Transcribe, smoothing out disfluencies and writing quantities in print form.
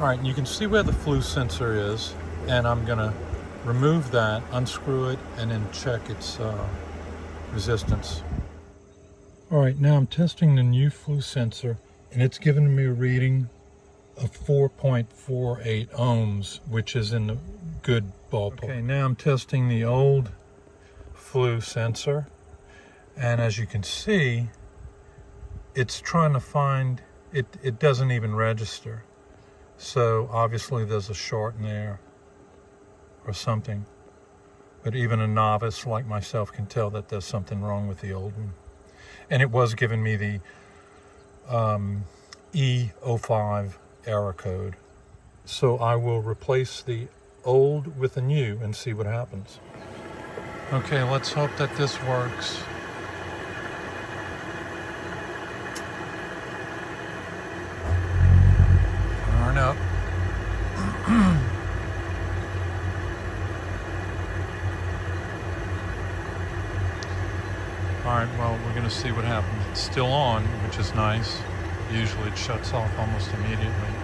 All right, and you can see where the flue sensor is, and I'm gonna remove that, unscrew it, and then check its resistance. All right, now I'm testing the new flue sensor, and it's giving me a reading of 4.48 ohms, which is in the good ballpark. Okay, now I'm testing the old flue sensor, and as you can see, it's trying to find, it doesn't even register. So obviously there's a short in there or something. But even a novice like myself can tell that there's something wrong with the old one. And it was giving me the E05 error code. So I will replace the old with the new and see what happens. Okay, let's hope that this works. Turn up. Alright, well, we're going to see what happens. It's still on, which is nice. Usually it shuts off almost immediately.